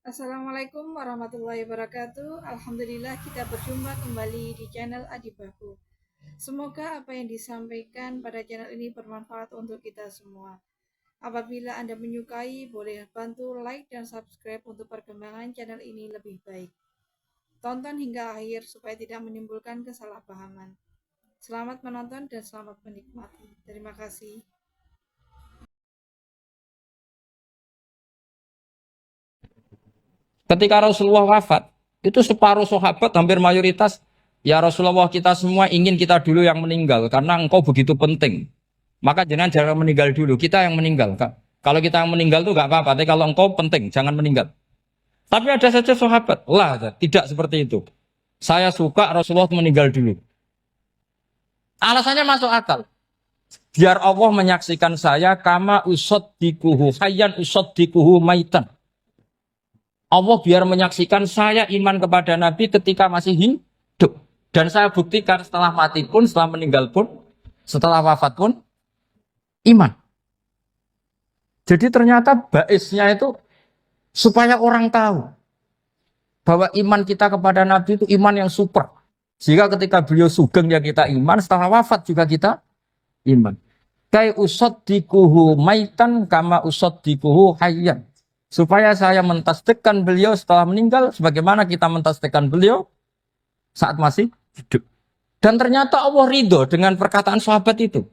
Assalamualaikum warahmatullahi wabarakatuh. Alhamdulillah kita berjumpa kembali di channel Adibaku. Semoga apa yang disampaikan pada channel ini bermanfaat untuk kita semua. Apabila Anda menyukai, boleh bantu like dan subscribe untuk perkembangan channel ini lebih baik. Tonton hingga akhir supaya tidak menimbulkan kesalahpahaman. Selamat menonton dan selamat menikmati. Terima kasih. Ketika Rasulullah wafat, itu separuh sahabat hampir mayoritas, ya Rasulullah kita semua ingin kita dulu yang meninggal karena engkau begitu penting. Maka jangan meninggal dulu, kita yang meninggal. Kalau kita yang meninggal itu gak apa-apa, tapi kalau engkau penting, jangan meninggal. Tapi ada saja sahabat, lah tidak seperti itu. Saya suka Rasulullah meninggal dulu. Alasannya masuk akal. Biar Allah menyaksikan saya kama usod dikuhu hayyan usod dikuhu maitan. Allah biar menyaksikan saya iman kepada Nabi ketika masih hidup. Dan saya buktikan setelah mati pun, setelah meninggal pun, setelah wafat pun, iman. Jadi ternyata baisnya itu supaya orang tahu bahwa iman kita kepada Nabi itu iman yang super. Jika ketika beliau sugeng ya kita iman, setelah wafat juga kita iman. Kai usod dikuhu maitan kama usod dikuhu hayyan. Supaya saya mentasdikkan beliau setelah meninggal, sebagaimana kita mentasdikkan beliau saat masih hidup. Dan ternyata Allah ridho dengan perkataan sahabat itu.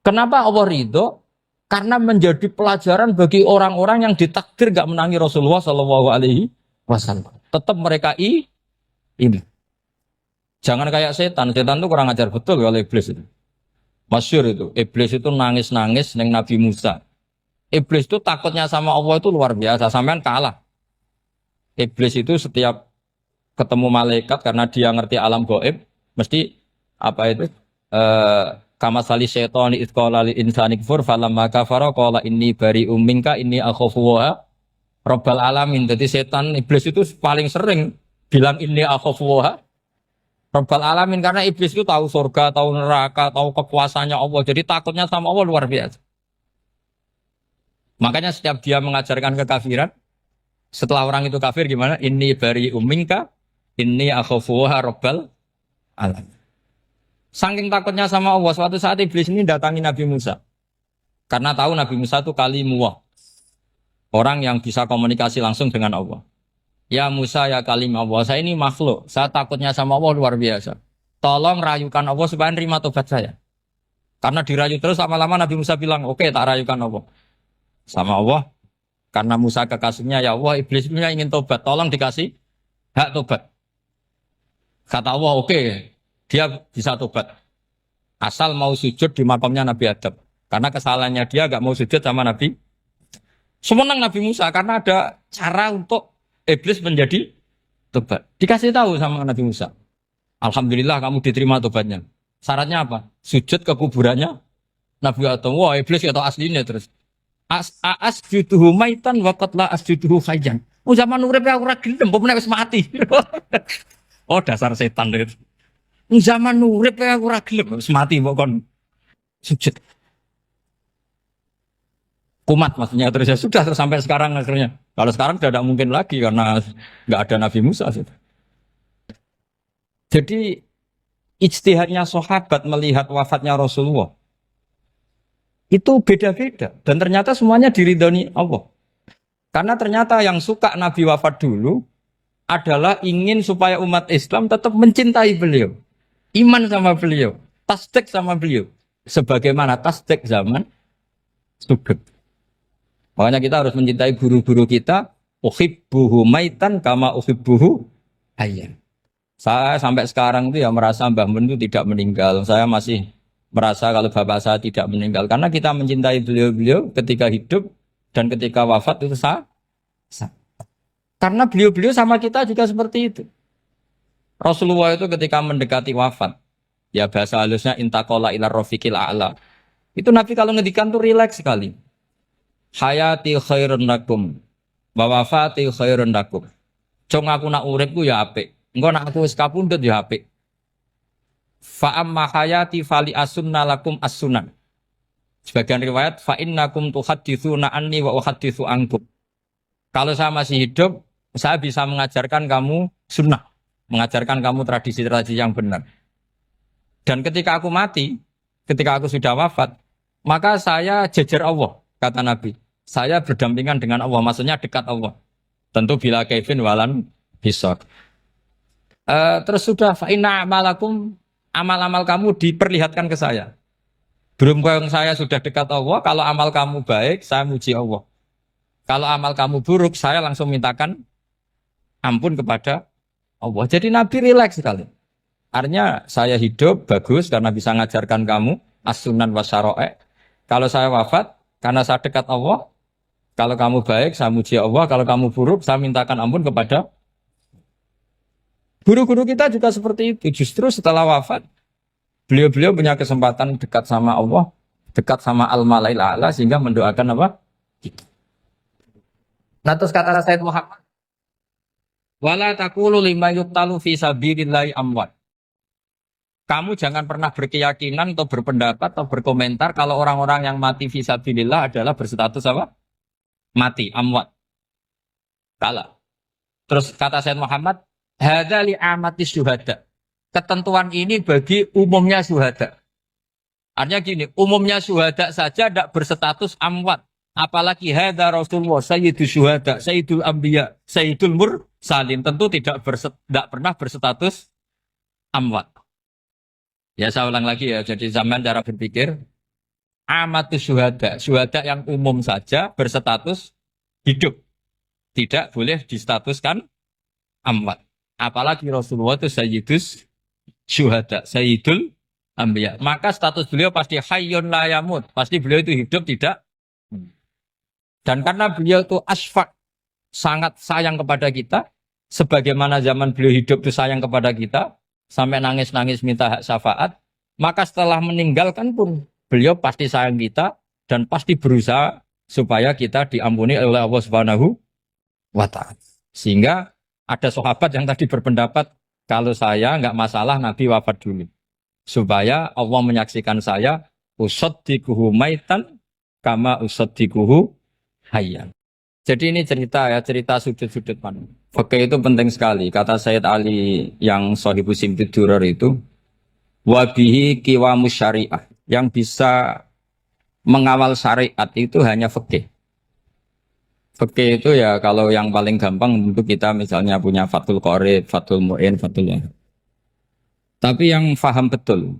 Kenapa Allah ridho? Karena menjadi pelajaran bagi orang-orang yang ditakdir gak menangi Rasulullah Shallallahu Alaihi Wasallam. Tetap mereka ini. Jangan kayak setan. Setan itu kurang ajar betul oleh iblis itu. Masyhur itu. Iblis itu nangis-nangis neng Nabi Musa. Iblis itu takutnya sama Allah itu luar biasa. Sampean kalah. Iblis itu setiap ketemu malaikat karena dia ngerti alam gaib, mesti apa itu? Kama sali syaitani itqala lil insani kfur falamma kafara qala inni bari'um minka inni akhafu wa rabbal alamin. Jadi setan iblis itu paling sering bilang inni akhafu wa rabbal alamin karena iblis itu tahu surga, tahu neraka, tahu kekuasaannya Allah. Jadi takutnya sama Allah luar biasa. Makanya setiap dia mengajarkan kekafiran, setelah orang itu kafir gimana? Inni bari'um minka inni akhafu wa rabbal alamin. Saking takutnya sama Allah, suatu saat iblis ini datangi Nabi Musa. Karena tahu Nabi Musa itu kalimullah. Orang yang bisa komunikasi langsung dengan Allah. Ya Musa ya kalim Allah, saya ini makhluk. Saya takutnya sama Allah luar biasa. Tolong rayukan Allah supaya nerima tobat saya. Karena dirayu terus lama-lama Nabi Musa bilang, oke, tak rayukan Allah. Sama Allah. Karena Musa kekasihnya, ya Allah iblis punya ingin tobat. Tolong dikasih hak tobat. Kata Allah, oke, dia bisa tobat. Asal mau sujud di makamnya Nabi Adam. Karena kesalahannya dia gak mau sujud sama Nabi. Semenang Nabi Musa karena ada cara untuk iblis menjadi tobat. Dikasih tahu sama Nabi Musa. Alhamdulillah kamu diterima tobatnya. Syaratnya apa? Sujud ke kuburannya Nabi Adam. Wah iblis atau aslinya terus. Asjuduhu maitan wa qatla asjuduhu hayyan. Oh zaman urip aku ora gelem, mbok wis mati. Oh dasar setan itu. Zaman urip aku ora gelem, wis mati mbok kon sujud. Kumat maksudnya terus ya sudah terus sampai sekarang akhirnya. Kalau sekarang sudah tidak mungkin lagi karena nggak ada Nabi Musa. Jadi ijtihadnya sahabat melihat wafatnya Rasulullah itu beda-beda dan ternyata semuanya diridhoni Allah. Karena ternyata yang suka Nabi wafat dulu adalah ingin supaya umat Islam tetap mencintai beliau, iman sama beliau, tasdik sama beliau, sebagaimana tasdik zaman sugeng. Makanya kita harus mencintai guru-guru kita. Uhibbuhu maitan kama uhibbuhu hayyan. Saya sampai sekarang itu ya merasa Mbah Mun itu tidak meninggal. Saya masih merasa kalau bapak saya tidak meninggal. Karena kita mencintai beliau-beliau ketika hidup dan ketika wafat itu karena beliau-beliau sama kita juga seperti itu. Rasulullah itu ketika mendekati wafat, ya bahasa halusnya intaqala ila rafiqil a'la. Itu Nabi kalau ngedikan tuh rileks sekali. Hayati khairun lakum wa wafati khairun lakum. Jong aku nak uripku ya apik. Engko nak aku wis kapundhut ya apik. Fa amma hayati fali asunna lakum as-sunan. Sebagian riwayat fa innakum tuhadditsuna anni wa uhadditsu ankum. Kalau saya masih hidup, saya bisa mengajarkan kamu sunnah, mengajarkan kamu tradisi-tradisi yang benar. Dan ketika aku mati, ketika aku sudah wafat, maka saya jejer Allah, kata Nabi. Saya berdampingan dengan Allah, maksudnya dekat Allah. Tentu bila Kevin walan hisab. Terus sudah fa'inna amalakum, amal-amal kamu diperlihatkan ke saya. Berhubung saya sudah dekat Allah, kalau amal kamu baik, saya muji Allah. Kalau amal kamu buruk, saya langsung mintakan ampun kepada Allah. Jadi Nabi rileks sekali. Artinya saya hidup bagus karena bisa mengajarkan kamu as-sunan wa syara'i'. Kalau saya wafat karena saya dekat Allah, kalau kamu baik saya muji Allah, kalau kamu buruk saya mintakan ampun kepada guru-guru kita juga seperti itu. Justru setelah wafat beliau-beliau punya kesempatan dekat sama Allah, dekat sama al-malail a'la sehingga mendoakan apa? Nah terus kata Sayyid Muhammad, wala taqulu lima yuqtalu fi sabilillahi amwat. Kamu jangan pernah berkeyakinan atau berpendapat atau berkomentar kalau orang-orang yang mati fisabilillah adalah berstatus apa? Mati, amwat. Kalah. Terus kata Sayyid Muhammad, hadza li amatis syuhada. Ketentuan ini bagi umumnya syuhada. Artinya gini, umumnya syuhada saja tidak berstatus amwat. Apalagi hadza Rasulullah, sayyidul syuhada, sayyidul anbiya, sayyidul mursalin. Tentu tidak pernah berstatus amwat. Ya saya ulang lagi ya, jadi zaman cara berpikir amatus syuhada, syuhada yang umum saja berstatus hidup, tidak boleh distatuskan amwat. Apalagi Rasulullah itu sayyidus syuhada, sayyidul anbiya. Maka status beliau pasti hayyun la yamut, pasti beliau itu hidup tidak. Dan karena beliau itu asfaq, sangat sayang kepada kita, sebagaimana zaman beliau hidup itu sayang kepada kita, sampai nangis-nangis minta hak syafaat, maka setelah meninggalkan pun beliau pasti sayang kita dan pasti berusaha supaya kita diampuni oleh Allah Subhanahu wa ta'ala. Sehingga ada sahabat yang tadi berpendapat kalau saya nggak masalah Nabi wafat dulu. Supaya Allah menyaksikan saya usaddiquhu maitan kama usaddiquhu hayyan. Jadi ini cerita ya, cerita sudut-sudut pandang. Fikih itu penting sekali. Kata Sayyid Ali yang Shahibu Simtud Durar itu, wabihi qiwamus syariah. Yang bisa mengawal syariat itu hanya fikih. Fikih itu ya kalau yang paling gampang untuk kita misalnya punya Fathul Qorib, Fathul Mu'in, Fathul Wahab. Tapi yang faham betul,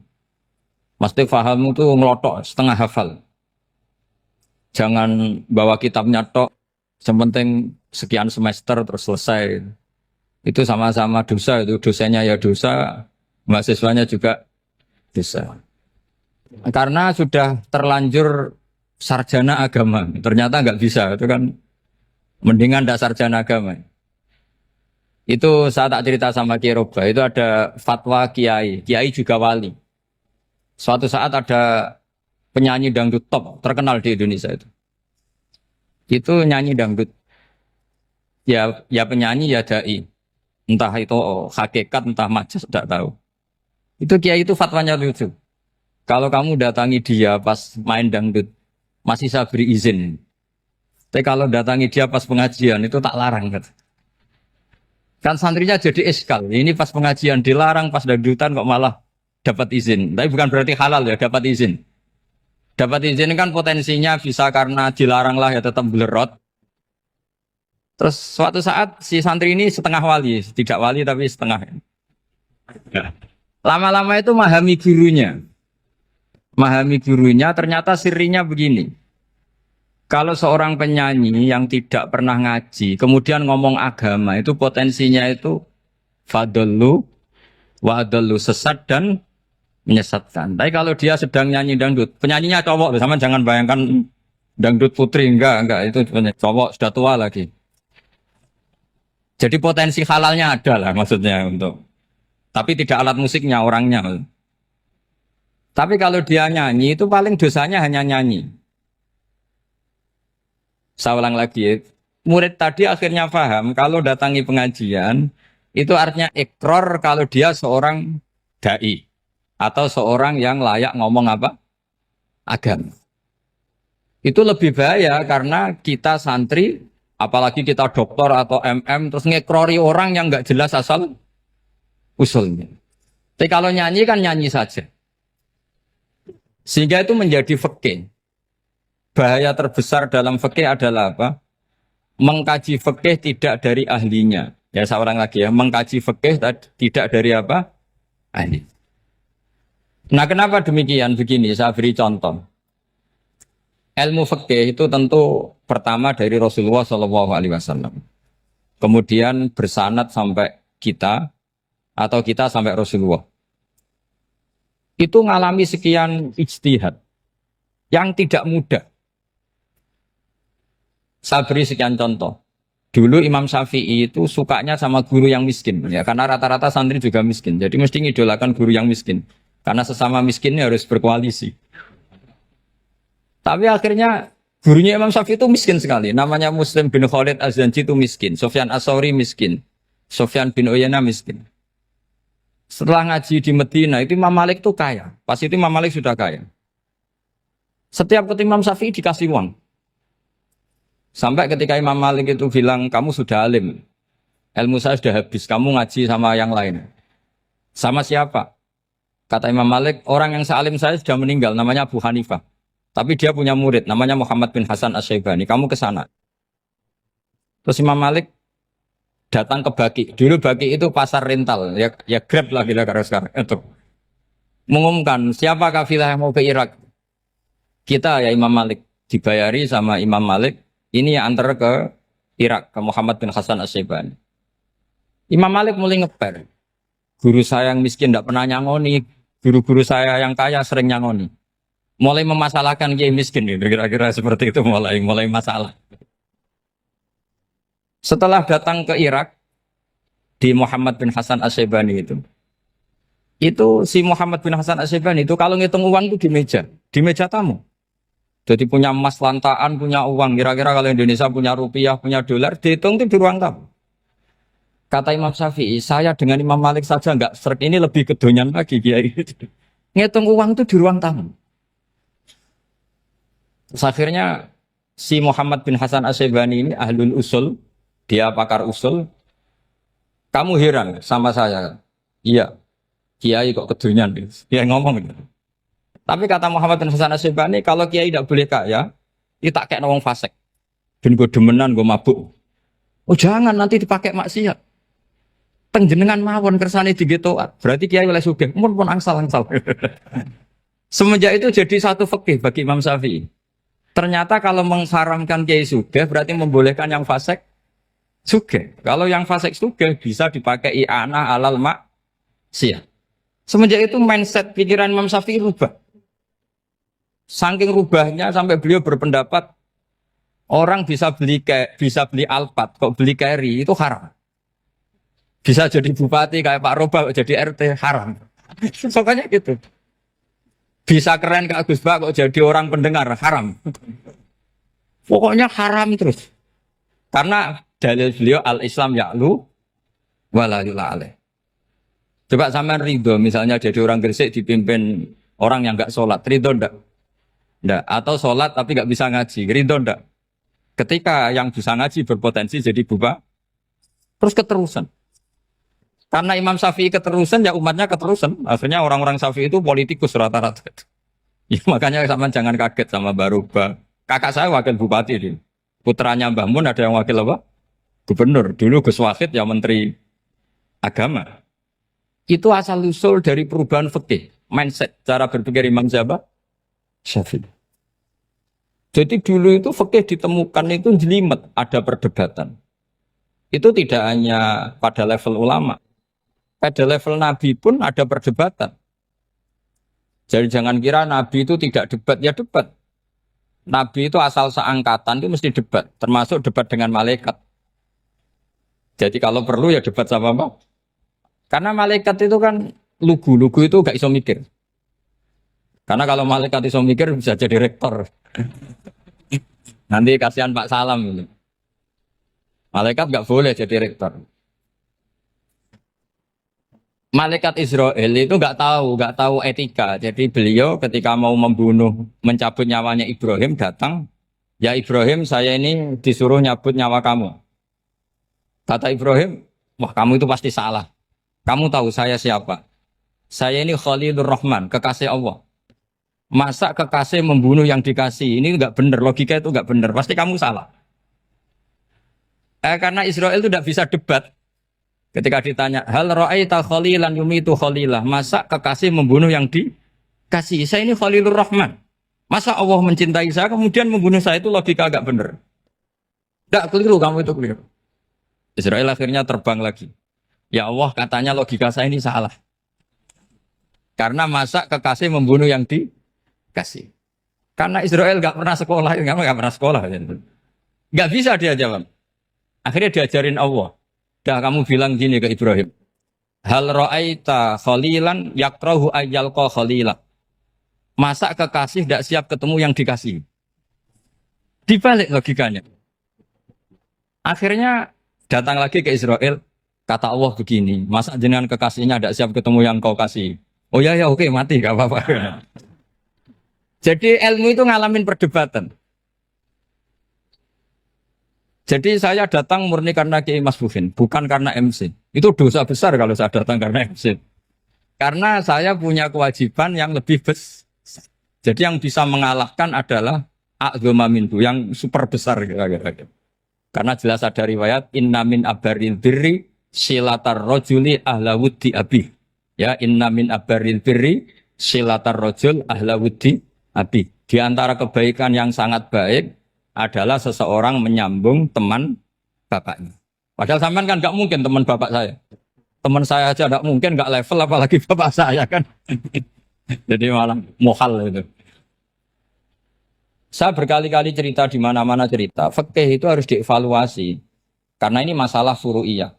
mesti faham itu ngelotok setengah hafal. Jangan bawa kitabnya tok, sementing sekian semester terus selesai. Itu sama-sama dosa, itu dosanya ya dosa, mahasiswanya juga dosa. Karena sudah terlanjur sarjana agama, ternyata nggak bisa, itu kan mendingan ndak sarjana agama. Itu saya tak cerita sama Kiai Roba, itu ada fatwa Kiai, Kiai juga wali. Suatu saat ada penyanyi dangdut top terkenal di Indonesia itu. Itu nyanyi dangdut. Ya penyanyi ya dai. Entah itu hakikat entah majas tidak tahu. Itu Kiai itu fatwanya lucu. Kalau kamu datangi dia pas main dangdut masih saya beri izin. Tapi kalau datangi dia pas pengajian itu tak larang kan. Kan santrinya jadi eskal. Ini pas pengajian dilarang, pas dangdutan kok malah dapat izin. Tapi bukan berarti halal ya, dapat izin. Dapat izin kan potensinya bisa karena dilarang lah ya tetap belerot. Terus suatu saat si santri ini setengah wali, tidak wali tapi setengah. Lama-lama itu memahami gurunya. Memahami gurunya ternyata sirinya begini. Kalau seorang penyanyi yang tidak pernah ngaji, kemudian ngomong agama, itu potensinya itu fadallu wa adallu, sesat dan menyesatkan. Tapi kalau dia sedang nyanyi dangdut, penyanyinya cowok, sama jangan bayangkan dangdut putri, enggak, itu cowok sudah tua lagi. Jadi potensi halalnya ada lah maksudnya untuk. Tapi tidak alat musiknya, orangnya. Tapi kalau dia nyanyi, itu paling dosanya hanya nyanyi. Saya ulang lagi ya. Murid tadi akhirnya paham kalau datangi pengajian itu artinya ikrar kalau dia seorang dai atau seorang yang layak ngomong apa? Agama. Itu lebih bahaya karena kita santri Apalagi kita doktor atau MM terus ngekrori orang yang nggak jelas asal usulnya. Tapi kalau nyanyi kan nyanyi saja. Sehingga itu menjadi fikih. Bahaya terbesar dalam fikih adalah apa? Mengkaji fikih tidak dari ahlinya. Ya seorang lagi ya, mengkaji fikih tidak dari apa? Ahli. Nah, kenapa demikian? Begini, saya beri contoh. Ilmu fikih itu tentu pertama dari Rasulullah SAW. Kemudian bersanad sampai kita atau kita sampai Rasulullah. Itu ngalami sekian ijtihad yang tidak mudah. Saya beri sekian contoh. Dulu Imam Syafi'i itu sukanya sama guru yang miskin, ya karena rata-rata santri juga miskin. Jadi mesti ngidolakan guru yang miskin, karena sesama miskinnya harus berkoalisi. Tapi akhirnya gurunya Imam Syafi'i itu miskin sekali. Namanya Muslim bin Khalid Az-Zanji itu miskin, Sufyan As-Tsauri miskin, Sufyan bin Uyainah miskin. Setelah ngaji di Medina itu Imam Malik itu kaya. Pas itu Imam Malik sudah kaya. Setiap ketemu Imam Syafi'i dikasih uang. Sampai ketika Imam Malik itu bilang, kamu sudah alim, ilmu saya sudah habis, kamu ngaji sama yang lain. Sama siapa? Kata Imam Malik, orang yang sealim saya sudah meninggal, namanya Abu Hanifah. Tapi dia punya murid, namanya Muhammad bin Hasan Asy-Syaibani, kamu ke sana. Terus Imam Malik datang ke Baki. Dulu Baki itu pasar rental, ya Grab lah kita sekarang. Itu mengumumkan, siapa kafilah yang mau ke Irak? Kita ya Imam Malik, dibayari sama Imam Malik. Ini yang antar ke Irak, ke Muhammad bin Hasan Asy-Syaibani. Imam Malik mulai ngeper. Guru saya yang miskin tidak pernah nyangoni, guru-guru saya yang kaya sering nyangoni. Mulai memasalahkan kiai miskin, gitu. Kira-kira seperti itu mulai masalah. Setelah datang ke Irak, di Muhammad bin Hasan Asy-Syaibani itu si Muhammad bin Hasan Asy-Syaibani itu kalau ngitung uang itu di meja tamu. Jadi punya emas lantaan, punya uang. Kira-kira kalau Indonesia punya rupiah, punya dolar, dihitung itu di ruang tamu. Kata Imam Syafi'i, saya dengan Imam Malik saja nggak seret, ini lebih kedonyan lagi kiai. Ngitung uang itu di ruang tamu. Terus akhirnya si Muhammad bin Hasan Asy-Syaibani ini ahlul usul, dia pakar usul. Kamu heran sama saya? Iya, kiai kok kedonyan. Dia ngomong gitu. Tapi kata Muhammad bin Hasan Asy-Syaibani, kalau kiai tidak boleh kaya, itu tak kayak wong fasik. Ben gue demenan, gue mabuk. Oh jangan, nanti dipakai maksiat. Tengjenengan mawon kersane digetoat. Berarti kiai oleh sugih. Pun angsal-angsal. Semenjak itu jadi satu fikih bagi Imam Syafi'i. Ternyata kalau mengharamkan kiai sugih, berarti membolehkan yang fasik sugih. Kalau yang fasik sugih bisa dipakai i'anah alal maksiat. Semenjak itu mindset pikiran Imam Syafi'i rubah. Saking rubahnya sampai beliau berpendapat orang bisa beli Alphard, kok beli carry itu haram. Bisa jadi bupati kayak Pak Roba, jadi RT haram. Pokoknya gitu. Bisa keren Kak Gus Ba kok jadi orang pendengar haram. Pokoknya haram terus. Karena dalil beliau al-Islam ya'lu wala yula alaih. Coba sampean ridho misalnya jadi orang Gresik dipimpin orang yang enggak sholat, ridho enggak? Enggak. Atau sholat tapi enggak bisa ngaji, ridho enggak? Ketika yang bisa ngaji berpotensi jadi buba, terus keterusan. Karena Imam Syafi'i keterusan, ya umatnya keterusan. Akhirnya orang-orang Syafi'i itu politikus rata-rata. Ya, makanya sama jangan kaget sama Baruba. Kakak saya wakil bupati ini. Putranya Mbah Mun ada yang wakil apa? Gubernur. Dulu Gus Wahid ya menteri agama. Itu asal usul dari perubahan fikih, mindset, cara berpikir Imam Syafi'i. Jadi dulu itu fikih ditemukan itu jelimet, ada perdebatan. Itu tidak hanya pada level ulama. Pada level Nabi pun ada perdebatan. Jadi jangan kira Nabi itu tidak debat, ya debat. Nabi itu asal seangkatan itu mesti debat, termasuk debat dengan malaikat. Jadi kalau perlu ya debat sama apa? Karena malaikat itu kan lugu itu gak iso mikir. Karena kalau malaikat iso mikir bisa jadi rektor. Nanti kasihan Pak Salam ini. Malaikat gak boleh jadi rektor. Malaikat Israel itu nggak tahu etika. Jadi beliau ketika mau membunuh, mencabut nyawanya Ibrahim datang Ya Ibrahim, saya ini disuruh nyabut nyawa kamu. Kata Ibrahim, wah kamu itu pasti salah. Kamu tahu saya siapa? Saya ini Khalilur Rahman, kekasih Allah. Masa kekasih membunuh yang dikasih? Ini enggak benar, logika itu enggak benar. Pasti kamu salah. Karena Israel itu tidak bisa debat. Ketika ditanya, hal ra'aita khalilan yumitu khalilah. Masa kekasih membunuh yang dikasih? Saya ini Khalilur Rahman. Masa Allah mencintai saya kemudian membunuh saya, itu logika agak benar. Tidak keliru, kamu itu keliru. Israel akhirnya terbang lagi. Ya Allah, katanya logika saya ini salah. Karena masa kekasih membunuh yang dikasih. Karena Israel nggak pernah sekolah, nggak pernah sekolah. Nggak bisa dia jawab. Akhirnya diajarin Allah. Dah kamu bilang gini ke Ibrahim. Hal ra'aita khalilan yakrahu ayyalqa khalila. Masa kekasih tidak siap ketemu yang dikasih. Dibalik logikanya. Akhirnya datang lagi ke Israel. Kata Allah begini. Masa jenengan kekasihnya tidak siap ketemu yang kau kasih. Oh ya ya oke mati gak apa-apa. Jadi ilmu itu ngalamin perdebatan. Jadi saya datang murni karena Kiai Mas Buhin, bukan karena MC. Itu dosa besar kalau saya datang karena MC. Karena saya punya kewajiban yang lebih besar. Jadi yang bisa mengalahkan adalah a'dzama minhu, yang super besar kira-kira. Karena jelas ada riwayat inna min abaril birri silatar rajuli ahla wuddi abi. Ya, inna min abaril birri silatar rajul ahla wuddi abi. Di antara kebaikan yang sangat baik adalah seseorang menyambung teman bapaknya. Padahal sampean kan nggak mungkin teman bapak saya. Teman saya aja nggak mungkin, nggak level apalagi bapak saya kan. Jadi malah mohal itu. Saya berkali-kali cerita di mana-mana cerita. Fikih itu harus dievaluasi. Karena ini masalah furu'iyah.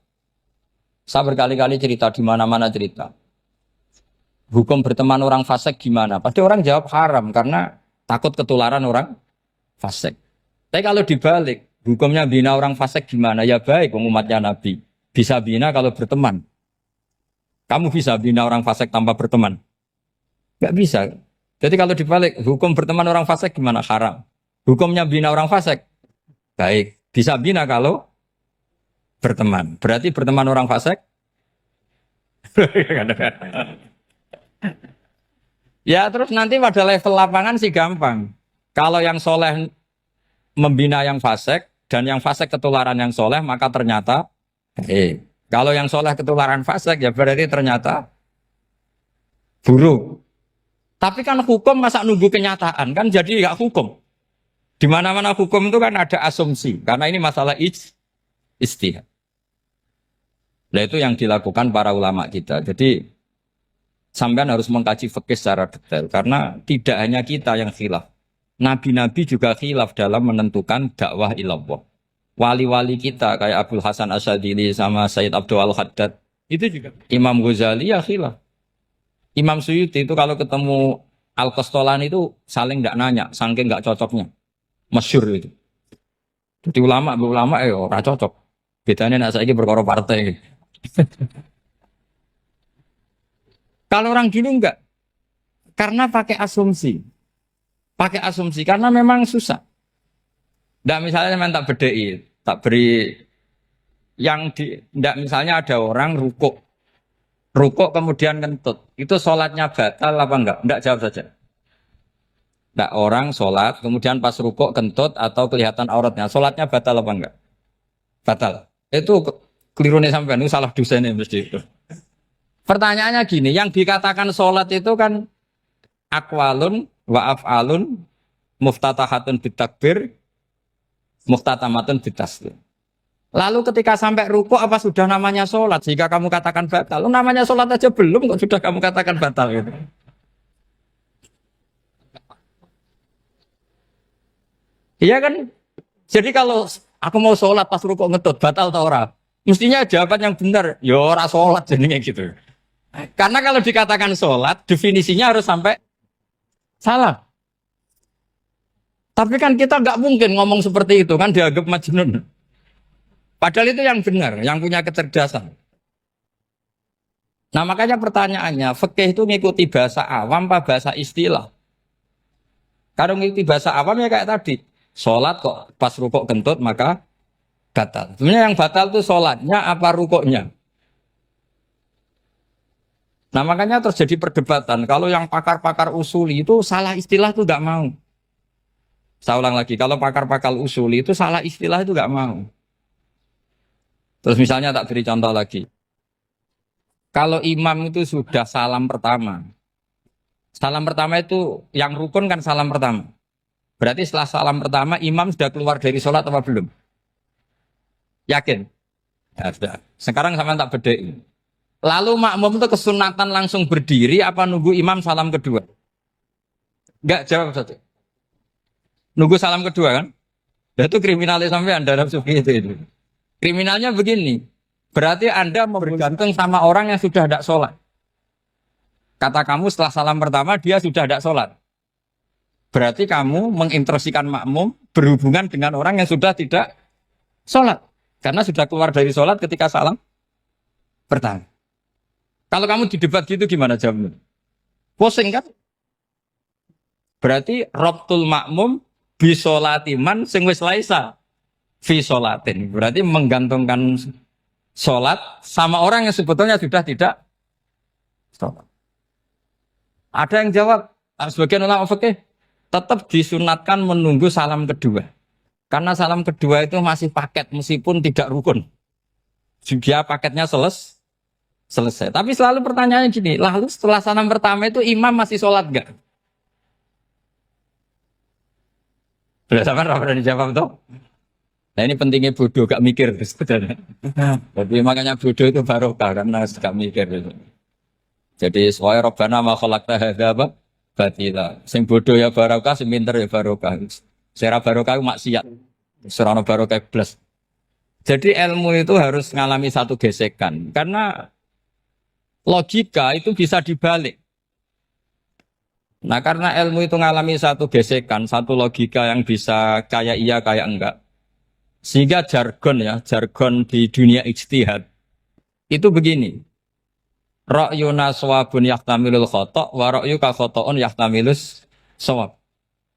Saya berkali-kali cerita di mana-mana cerita. Hukum berteman orang fasik gimana? Pasti orang jawab haram karena takut ketularan orang fasik. Tapi kalau dibalik, hukumnya bina orang fasik gimana? Ya baik, umatnya Nabi. Bisa bina kalau berteman. Kamu bisa bina orang fasik tanpa berteman? Gak bisa. Jadi kalau dibalik, hukum berteman orang fasik gimana? Haram. Hukumnya bina orang fasik? Baik. Bisa bina kalau berteman. Berarti berteman orang fasik? Ya terus nanti pada level lapangan sih gampang. Kalau yang soleh membina yang fasik dan yang fasik ketularan yang soleh, maka ternyata kalau yang soleh ketularan fasik ya berarti ternyata buruk. Tapi kan hukum masa nunggu kenyataan kan jadi nggak hukum. Di mana-mana hukum itu kan ada asumsi karena ini masalah ijtihad. Nah itu yang dilakukan para ulama kita. Jadi sampean harus mengkaji fikih secara detail karena tidak hanya kita yang khilaf. Nabi-nabi juga khilaf dalam menentukan dakwah ilallah. Wali-wali kita kayak Abdul Hasan Asyadili sama Sayyid Abdul Al-Haddad itu juga. Imam Ghazali ya khilaf. Imam Suyuti itu kalau ketemu Al-Qastolani itu saling tidak nanya, saking nggak cocoknya. Masyhur itu. Jadi ulama ora cocok. Bedanya nak saiki perkara partai. Kalau orang dulu enggak. Karena pakai asumsi. Pakai asumsi karena memang susah. Ndak misalnya memang tak bedai, tak beri yang di ndak misalnya ada orang rukuk kemudian kentut. Itu sholatnya batal apa enggak? Enggak, jawab saja. Enggak, orang sholat kemudian pas rukuk kentut atau kelihatan auratnya, sholatnya batal apa enggak? Batal. Itu keliru nih sampean, itu salah dosennya mesti itu. Pertanyaannya gini, yang dikatakan sholat itu kan aqwalun wa af'alun muftatahatun bitakbir muftatamatun bitaslim. Lalu ketika sampai rukuk apa sudah namanya sholat? Jika kamu katakan batal, namanya sholat aja belum kok sudah kamu katakan batal gitu. Iya kan? Jadi kalau aku mau sholat pas rukuk ngetut batal atau ora? Mestinya jawaban yang benar, ya ora sholat jadinya gitu. Karena kalau dikatakan sholat, definisinya harus sampai salah. Tapi kan kita nggak mungkin ngomong seperti itu kan dianggap majnun. Padahal itu yang benar, yang punya kecerdasan. Nah makanya pertanyaannya, fikih itu ngikuti bahasa awam apa bahasa istilah? Kalau ngikuti bahasa awam ya kayak tadi, Sholat kok pas rukuk kentut maka batal. Sebenarnya yang batal itu sholatnya apa rukuknya? Nah makanya terjadi perdebatan. Kalau yang pakar-pakar usuli itu salah istilah itu nggak mau. Saya ulang lagi, kalau pakar-pakar usuli itu salah istilah itu nggak mau. Terus misalnya tak beri contoh lagi. Kalau imam itu sudah salam pertama itu yang rukun kan salam pertama. Berarti setelah salam pertama imam sudah keluar dari sholat apa belum? Yakin? Ya sudah. Sekarang sama tak bedain. Lalu makmum itu kesunatan langsung berdiri apa nunggu imam salam kedua? Enggak, jawab satu. Nunggu salam kedua kan? Nah, itu kriminalnya sampai Anda seperti itu. Kriminalnya begini. Berarti Anda mau bergantung sama orang yang sudah tidak sholat. Kata kamu setelah salam pertama dia sudah tidak sholat. Berarti kamu mengintersikan makmum berhubungan dengan orang yang sudah tidak sholat. Karena sudah keluar dari sholat ketika salam pertama. Kalau kamu di debat gitu gimana jawabnya? Pusing kan? Berarti robtul makmum bisolatiman sing wis laisa fi sholatin. Berarti menggantungkan sholat sama orang yang sebetulnya sudah tidak sholat. Ada yang jawab, sebagian ulama fikih tetap disunatkan menunggu salam kedua. Karena salam kedua itu masih paket meskipun tidak rukun. Dia paketnya selesai. Tapi selalu pertanyaannya gini, lalu setelah salam pertama itu imam masih sholat enggak? Sudah sama berani jawab tuh? Nah ini pentingnya bodoh, gak mikir sebenarnya. Jadi makanya bodoh itu barokah karena gak mikir. Jadi soalnya Rabbana ma khalaqta hadza apa? Batila. Sing bodoh ya barokah, sing pinter ya barokah. Sera barokah maksiat. Serana barokah plus. Jadi ilmu itu harus mengalami satu gesekan karena logika itu bisa dibalik. Nah karena ilmu itu mengalami satu gesekan, satu logika yang bisa kayak iya kayak enggak. Sehingga jargon di dunia ijtihad itu begini. Ra'yuna shawabun yahtamilul khata' wa ra'yuka khata'un yahtamilus shawab.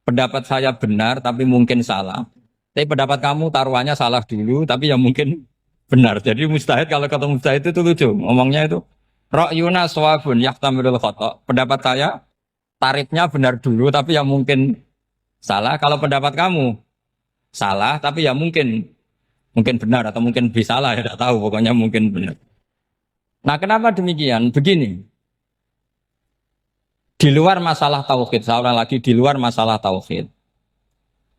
Pendapat saya benar tapi mungkin salah. Tapi pendapat kamu taruhannya salah dulu tapi ya mungkin benar. Jadi mustahid kalau kata mustahid itu lucu. Ngomongnya itu ra'yuna shawabun yahtamilul khata'. Pendapat saya tarifnya benar dulu tapi ya mungkin salah. Kalau pendapat kamu salah tapi ya mungkin benar atau mungkin bisa salah ya tidak tahu pokoknya mungkin benar. Nah kenapa demikian? Begini, di luar masalah tauhid, saya ulang lagi di luar masalah tauhid,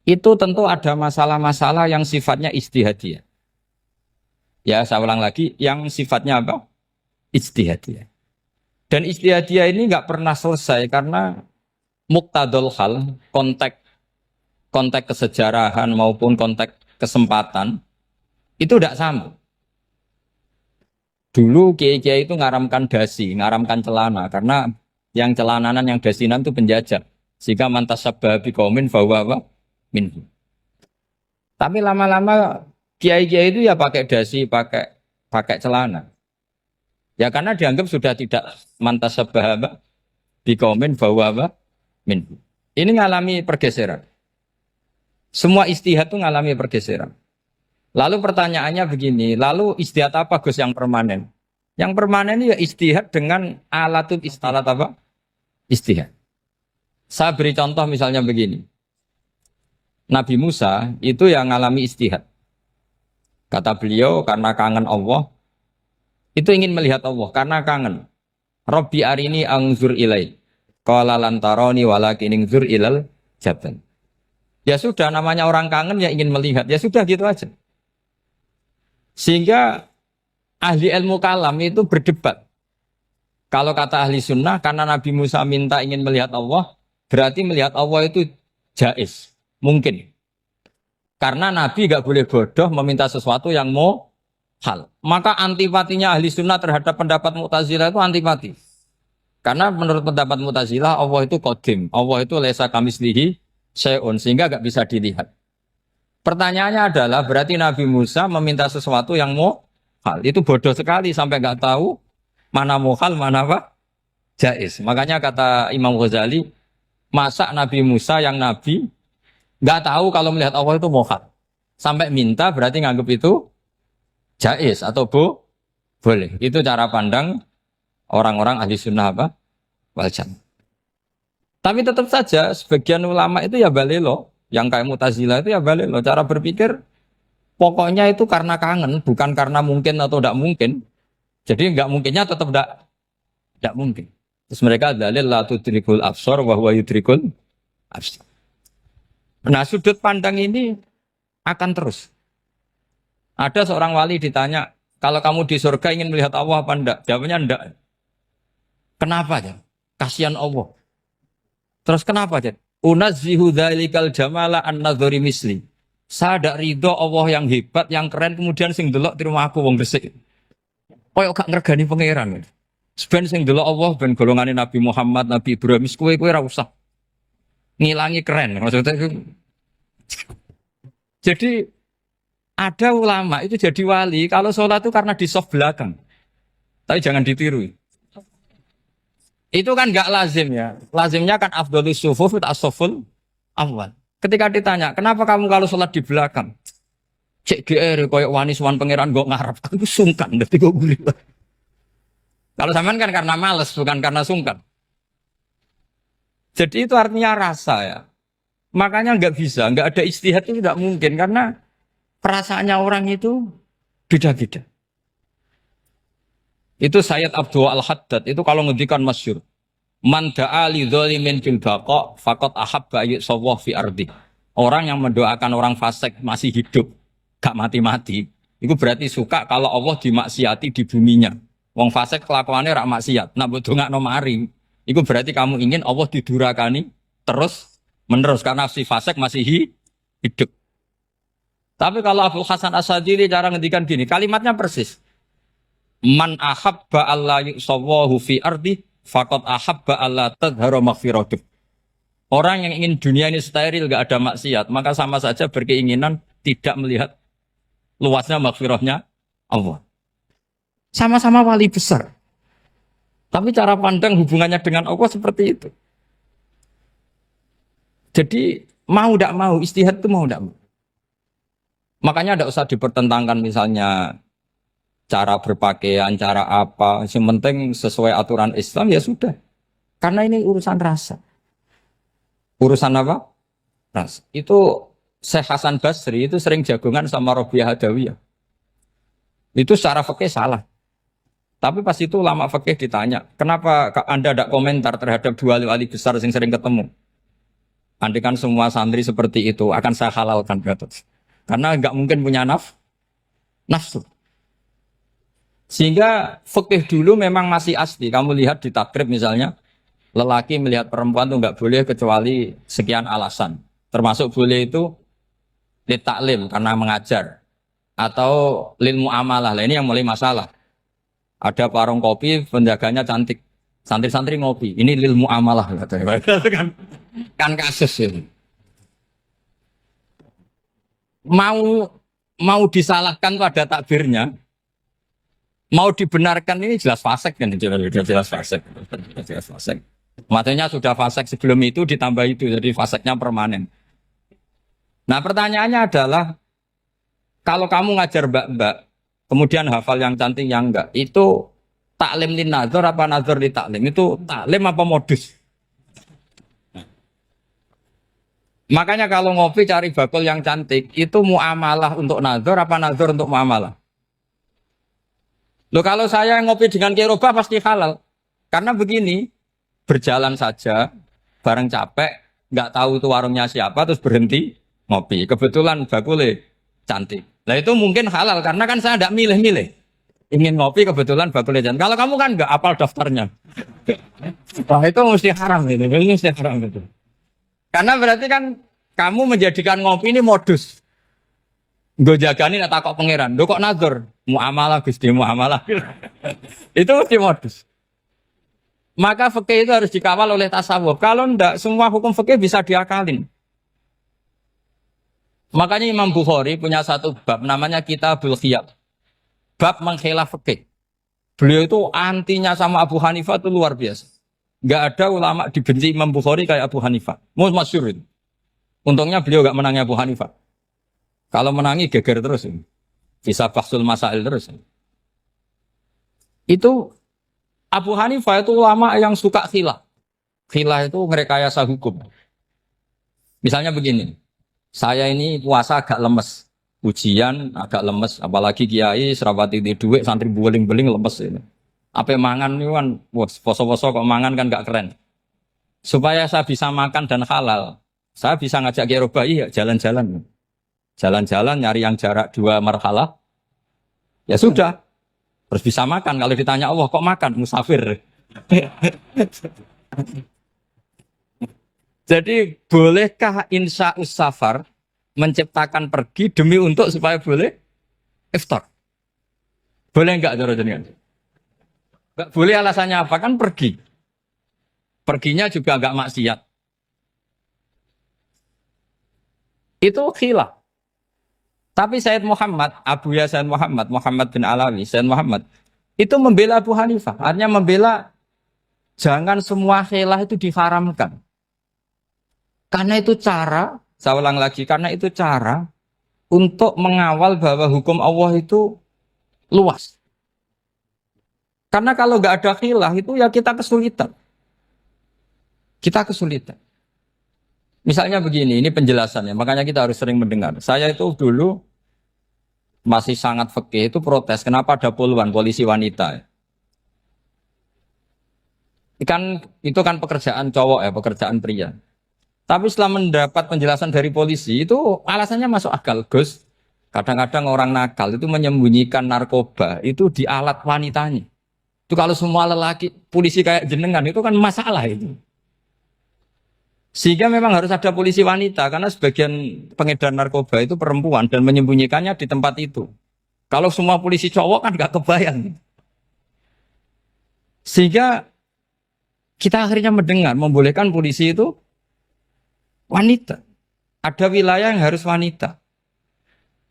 itu tentu ada masalah-masalah yang sifatnya ijtihadiyah. Ya saya ulang lagi, yang sifatnya apa? Ijtihadiyah. Dan ijtihadiyah ini nggak pernah selesai karena muqtadul hal, konteks kesejarahan maupun konteks kesempatan itu tidak sama. Dulu kiai-kiai itu ngaramkan dasi, ngaramkan celana karena yang celananan yang dasinan itu penjajah. Sehingga mantas sabah biqaumin bahwa minhu. Tapi lama-lama kiai-kiai itu ya pakai dasi, pakai celana. Ya karena dianggap sudah tidak mantas sabah biqaumin bahwa minhu. Ini ngalami pergeseran. Semua istihad itu ngalami pergeseran. Lalu pertanyaannya begini, lalu istihad apa Gus yang permanen? Yang permanen ya istihad dengan alat apa? Istihad. Saya beri contoh misalnya begini. Nabi Musa itu yang ngalami istihad. Kata beliau karena kangen Allah, itu ingin melihat Allah karena kangen. Rabbi arini anzur ilai. Qala lan tarani walakin anzur ilal jabal. Ya sudah namanya orang kangen ya ingin melihat. Ya sudah gitu aja. Sehingga ahli ilmu kalam itu berdebat. Kalau kata ahli sunnah, karena Nabi Musa minta ingin melihat Allah, berarti melihat Allah itu jaiz, mungkin. Karena Nabi gak boleh bodoh meminta sesuatu yang mau hal. Maka antipatinya ahli sunnah terhadap pendapat Mu'tazilah itu antipati. Karena menurut pendapat Mu'tazilah, Allah itu qadim, Allah itu laisa kamislihi syai'un, sehingga gak bisa dilihat. Pertanyaannya adalah berarti Nabi Musa meminta sesuatu yang mau hal. Itu bodoh sekali sampai nggak tahu mana mau hal, mana apa jaiz. Makanya kata Imam Ghazali, masa Nabi Musa yang Nabi Nggak tahu kalau melihat Allah itu mohak. Sampai minta berarti nganggap itu jais atau boleh. Itu cara pandang orang-orang ahli sunnah apa? Wal jamaah. Tapi tetap saja sebagian ulama itu ya balelo. Yang kayak Mu'tazilah itu ya balelo. Cara berpikir pokoknya itu karena kangen, bukan karena mungkin atau tidak mungkin. Jadi nggak mungkinnya tetap tidak mungkin. Terus mereka dalil la tudrikul absar wa huwa yudrikul absar. Nah, sudut pandang ini akan terus. Ada seorang wali ditanya, kalau kamu di surga ingin melihat Allah apa enggak? Jawabnya enggak. Kenapa ya? Kasihan Allah. Terus kenapa ya? Unazzihu dzalikal jamala an nadhari misli. Saya tidak ridho Allah yang hebat, yang keren, kemudian sing delok di rumah aku wong resik. Koyok gak ngergani pangeran. Sebenarnya sing delok Allah ben golongane Nabi Muhammad, Nabi Ibrahim, kowe ra usah ngilangi keren. Maksudnya itu. Jadi ada ulama itu jadi wali kalau sholat itu karena di soft belakang. Tapi jangan ditiru. Itu kan nggak lazim ya. Lazimnya kan afdhalus sufuf as-saful awal. Ketika ditanya, kenapa kamu kalau sholat di belakang? Cek DR koyok wani suwan pangeran gak ngarep. Aku sungkan dadi kok guli. Kalau sampean kan karena males bukan karena sungkan. Jadi itu artinya rasa ya. Makanya nggak bisa, nggak ada ijtihad itu tidak mungkin karena perasaannya orang itu beda-beda. Itu Sayyid Abdul Al-Haddad itu kalau ngendikan masyhur. Man da'a li dzalimin fil baqa faqad ahabba yusawwah fi ardi. Orang yang mendoakan orang fasik masih hidup, gak mati-mati, itu berarti suka kalau Allah dimaksiati di buminya. Wong fasik kelakuannya rak maksiat, nak mbok dongakno mari. Itu berarti kamu ingin Allah didurakani terus menerus karena si fasik masih hidup. Tapi kalau Abdul Hasan As-Sadili cara ngendikan gini, kalimatnya persis. Man ahabba alla yusawwahu fi ardi faqad ahabba alla tadhara maghfiratuh. Orang yang ingin dunia ini steril gak ada maksiat, maka sama saja berkeinginan tidak melihat luasnya maghfirahnya Allah. Sama-sama wali besar. Tapi cara pandang hubungannya dengan Allah seperti itu. Jadi mau tidak mau, istihad itu mau tidak mau. Makanya tidak usah dipertentangkan misalnya cara berpakaian, cara apa. Yang penting sesuai aturan Islam ya sudah. Karena ini urusan rasa. Urusan apa? Rasa. Itu Syekh Hasan Basri itu sering jagongan sama Robiah Hadawiyah. Itu secara fikih salah. Tapi pas itu ulama fikih ditanya, kenapa Anda tidak komentar terhadap dua wali besar yang sering ketemu? Andai kan semua santri seperti itu, akan saya halalkan. Karena nggak mungkin punya nafsu. Sehingga fikih dulu memang masih asli. Kamu lihat di takrib misalnya, lelaki melihat perempuan itu nggak boleh kecuali sekian alasan. Termasuk boleh itu li taklim karena mengajar. Atau lil muamalah. Ini yang mulai masalah. Ada warung kopi, penjaganya cantik. Santri-santri ngopi. Ini lil muamalah. Kan kasus ini. Mau disalahkan pada takbirnya. Mau dibenarkan ini jelas fasik kan. Jelas fasik. Jelas fasik. Maksudnya sudah fasik sebelum itu ditambah itu. Jadi fasiknya permanen. Nah pertanyaannya adalah. Kalau kamu ngajar mbak-mbak. Kemudian hafal yang cantik yang enggak. Itu taklim lin nazar apa nazar li taklim? Itu taklim apa modus? Makanya kalau ngopi cari bakul yang cantik. Itu muamalah untuk nazar apa nazar untuk muamalah? Loh kalau saya ngopi dengan kirobah pasti halal. Karena begini. Berjalan saja. Bareng capek. Nggak tahu itu warungnya siapa. Terus berhenti ngopi. Kebetulan bakulnya cantik. Nah itu mungkin halal karena kan saya tidak milih-milih. Ingin ngopi kebetulan bakulnya cantik. Kalau kamu kan nggak apal daftarnya. Wah itu mesti haram itu. Mesti haram itu. Karena berarti kan kamu menjadikan ngopi ini modus. Gue jagani tak kok pangeran. Lo kok nazar? Muamalah Gusti muamalah. Itu mesti modus. Maka fikih itu harus dikawal oleh tasawuf. Kalau enggak semua hukum fikih bisa diakalin. Makanya Imam Bukhari punya satu bab namanya Kitabul Khiyab. Bab mengkhilaf fikih. Beliau itu antinya sama Abu Hanifah itu luar biasa. Enggak ada ulama dibenci Imam Bukhari kayak Abu Hanifah. Masyhur itu. Untungnya beliau gak menangi Abu Hanifah. Kalau menangi geger terus. Bisa bahsul masail terus. Itu Abu Hanifah itu ulama yang suka khilaf. Khilaf itu merekayasa hukum. Misalnya begini, saya ini puasa agak lemes. Ujian agak lemes. Apalagi kiai, serapati di duit, santri beling-beling lemes ini. Apa mangan ini kan, poso-poso kok mangan kan gak keren. Supaya saya bisa makan dan halal. Saya bisa ngajak Kiai Robai ya jalan-jalan. Jalan-jalan nyari yang jarak 2 marhalah. Ya sudah. Terus bisa makan. Kalau ditanya Allah kok makan? Musafir. Jadi bolehkah insya safar menciptakan pergi demi untuk supaya boleh iftar? Boleh enggak cara jenengan? Enggak boleh alasannya apa? Kan pergi. Perginya juga enggak maksiat. Itu khilaf. Tapi Sayyid Muhammad, Abu Ya Sayyid Muhammad, Muhammad bin Alawi, Sayyid Muhammad, itu membela Abu Hanifah. Artinya membela jangan semua khilaf itu diharamkan. Karena itu cara, saya ulang lagi, karena itu cara untuk mengawal bahwa hukum Allah itu luas. Karena kalau nggak ada khilaf itu ya kita kesulitan. Kita kesulitan. Misalnya begini, ini penjelasannya, makanya kita harus sering mendengar. Saya itu dulu masih sangat fikih itu protes, kenapa ada puluhan polisi wanita? Itu kan pekerjaan cowok ya, pekerjaan pria. Tapi setelah mendapat penjelasan dari polisi, itu alasannya masuk akal, Gus. Kadang-kadang orang nakal itu menyembunyikan narkoba, itu di alat wanitanya. Itu kalau semua lelaki, polisi kayak jenengan, itu kan masalah itu. Sehingga memang harus ada polisi wanita karena sebagian pengedar narkoba itu perempuan dan menyembunyikannya di tempat itu. Kalau semua polisi cowok kan gak kebayang. Sehingga kita akhirnya mendengar membolehkan polisi itu wanita. Ada wilayah yang harus wanita.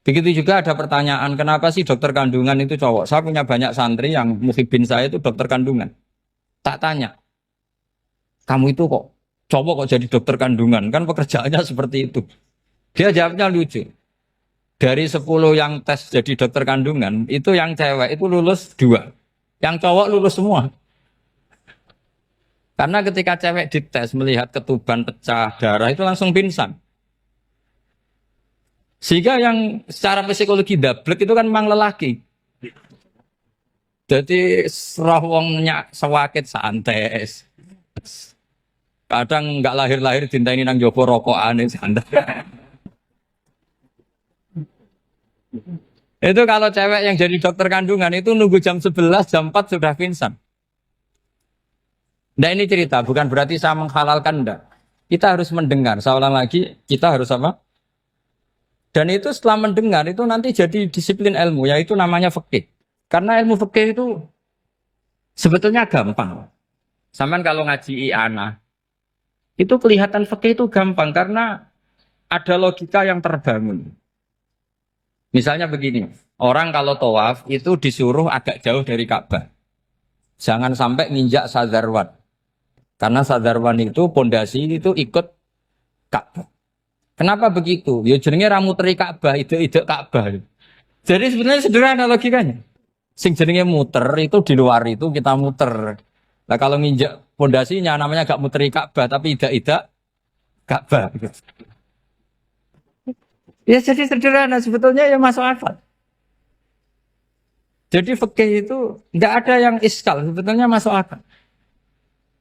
Begitu juga ada pertanyaan, kenapa sih dokter kandungan itu cowok? Saya punya banyak santri yang muhibin saya itu dokter kandungan. Tak tanya, kamu itu kok cowok kok jadi dokter kandungan, kan pekerjaannya seperti itu. Dia jawabnya lucu. Dari 10 yang tes jadi dokter kandungan, itu yang cewek itu lulus 2. Yang cowok lulus semua. Karena ketika cewek dites melihat ketuban pecah darah itu langsung pingsan. Sehingga yang secara psikologi dablek itu kan memang lelaki. Jadi serawongnya sewakit santes. Kadang nggak lahir-lahir cinta ini nang jopo rokokan santai. Itu kalau cewek yang jadi dokter kandungan itu nunggu jam 11, jam 4 sudah pingsan. Nah ini cerita, bukan berarti saya menghalalkan enggak. Kita harus mendengar, saya ulang lagi, kita harus apa? Dan itu setelah mendengar itu nanti jadi disiplin ilmu, yaitu namanya fikih. Karena ilmu fikih itu sebetulnya gampang. Sampai kalau ngaji i'anah, itu kelihatan fikih itu gampang karena ada logika yang terbangun. Misalnya begini, orang kalau tawaf itu disuruh agak jauh dari Ka'bah. Jangan sampai nginjak sadarwan. Karena sadarwan itu pondasi itu ikut Ka'bah. Kenapa begitu? Ya jenenge ra muteri Ka'bah, ide-ide Ka'bah. Jadi sebenarnya sederhana logikanya. Sing jenenge muter itu di luar itu kita muter. Nah kalau nginjak pondasinya namanya gak muteri Ka'bah tapi ida-ida Ka'bah. Ya jadi sederhana sebetulnya ya masuk akal. Jadi fikih itu nggak ada yang iskal sebetulnya masuk akal.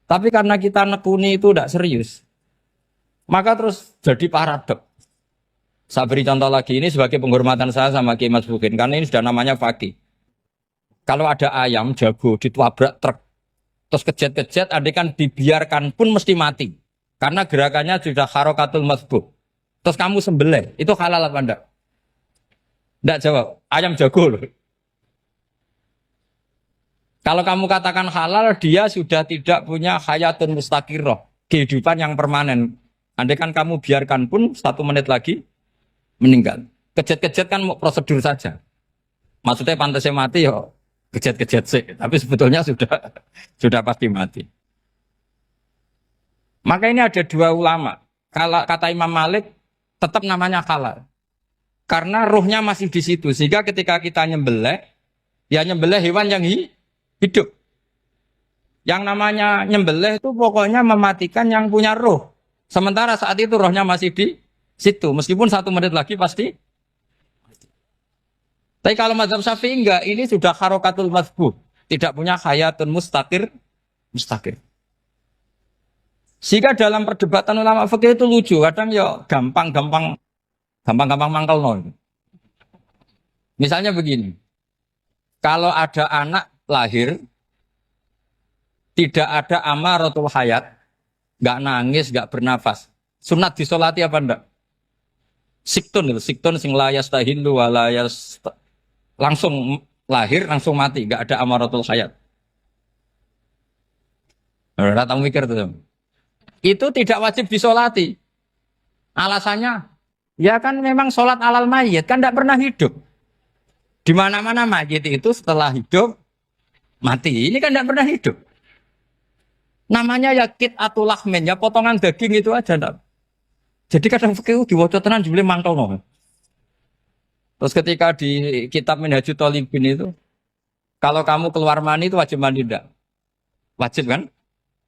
Tapi karena kita nekuni itu tidak serius, maka terus jadi paradok. Saya beri contoh lagi ini sebagai penghormatan saya sama Kiai Mas Bukin karena ini sudah namanya fakih. Kalau ada ayam jago ditabrak truk terus kejet-kejet, adekan dibiarkan pun mesti mati. Karena gerakannya sudah harokatul masbuh. Terus kamu sembelih, itu halal apa enggak? Enggak jawab, ayam jago loh. Kalau kamu katakan halal, dia sudah tidak punya hayatun mustaqirroh, kehidupan yang permanen. Andaikan kamu biarkan pun 1 menit lagi meninggal. Kejet-kejet kan prosedur saja. Maksudnya pantasnya mati ya kejet-kejet sih, tapi sebetulnya sudah pasti mati. Maka ini ada 2 ulama. Kalau kata Imam Malik, tetap namanya halal. Karena ruhnya masih di situ. Sehingga ketika kita nyembelih, ya nyembelih hewan yang hidup. Yang namanya nyembelih itu pokoknya mematikan yang punya ruh. Sementara saat itu rohnya masih di situ. Meskipun 1 menit lagi pasti. Tapi kalau mazhab Syafi'i enggak, ini sudah harokatul mazbuh. Tidak punya hayatun mustaqir. Sehingga dalam perdebatan ulama fikih itu lucu. Kadang ya gampang-gampang mangkel nol. Misalnya begini. Kalau ada anak lahir, tidak ada amaratul hayat, nggak nangis, nggak bernafas. Sunat disolati apa enggak? Siktun sing layas tahilu walayas langsung lahir, langsung mati, nggak ada amaratul hayat. Udah tahu mikir tuh. Itu tidak wajib disolati. Alasannya, ya kan memang sholat alal mayit kan tidak pernah hidup. Di mana-mana mayit itu setelah hidup mati. Ini kan tidak pernah hidup. Namanya ya atau lahmin, ya potongan daging itu aja. Enggak. Jadi kadang fikih diwaca tenan jebule mangkel no. Terus ketika di kitab Minhajul Thalibin itu, kalau kamu keluar mani itu wajib mandi enggak? Wajib kan?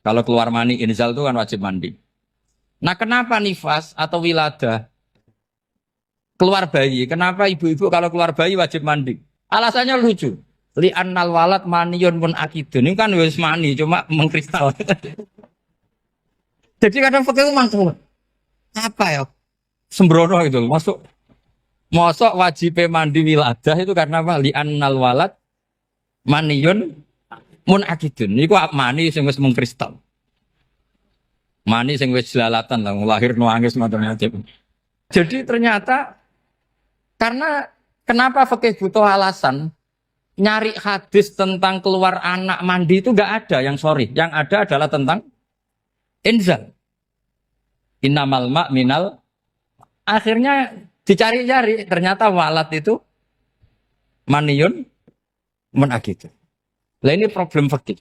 Kalau keluar mani inzal itu kan wajib mandi. Nah kenapa nifas atau wiladah keluar bayi? Kenapa ibu-ibu kalau keluar bayi wajib mandi? Alasannya lucu. Li'annal walad maniyun pun akidun. Ini kan wis mani cuma mengkristal. Jadi kadang fikih mangkel. Apa ya? Sembrono gitu. Masuk wajib mandi wiladah itu karena apa? Li'annal walad maniyun mun akidun. Niku mani sing wis mengkristal. Mani sing wis jelalatan lah lahir nangis macam-macam. Jadi ternyata karena kenapa fikih butuh alasan? Nyari hadis tentang keluar anak mandi itu enggak ada yang sorry. Yang ada adalah tentang inzal. Innamal ma' minal. Akhirnya dicari-cari ternyata walad itu maniyun menakid. Lah ini problem fikih.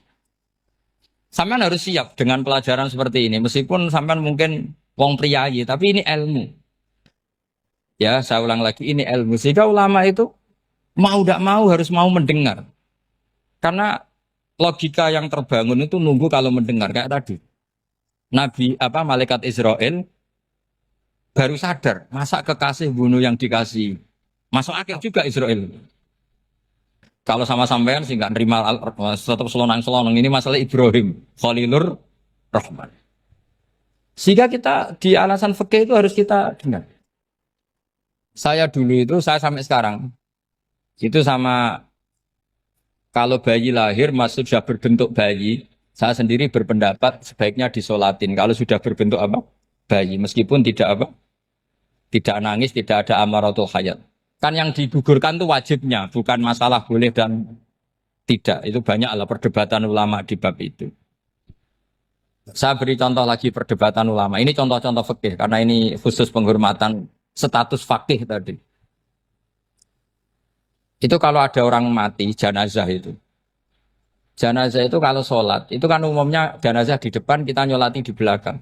Sampean harus siap dengan pelajaran seperti ini. Meskipun sampean mungkin wong priayi, tapi ini ilmu. Ya, saya ulang lagi, ini ilmu. Sehingga ulama itu mau tidak mau harus mau mendengar. Karena logika yang terbangun itu nunggu kalau mendengar. Kayak tadi. Malaikat Israel baru sadar. Masa kekasih bunuh yang dikasih. Masuk akal juga Israel. Kalau sama sampean sih nggak nerima tetap selonang-selonang ini masalah Ibrahim Khalilur Rahman. Sehingga kita di alasan fikih itu harus kita dengar. Saya dulu itu saya sampai sekarang itu sama kalau bayi lahir masih sudah berbentuk bayi, saya sendiri berpendapat sebaiknya disolatin. Kalau sudah berbentuk apa? Bayi, meskipun tidak nangis, tidak ada amaratul hayat. Kan yang digugurkan itu wajibnya, bukan masalah boleh dan tidak. Itu banyaklah perdebatan ulama di bab itu. Saya beri contoh lagi perdebatan ulama. Ini contoh-contoh fikih karena ini khusus penghormatan status fakih tadi. Itu kalau ada orang mati jenazah itu. Jenazah itu kalau sholat, itu kan umumnya jenazah di depan, kita nyolati di belakang.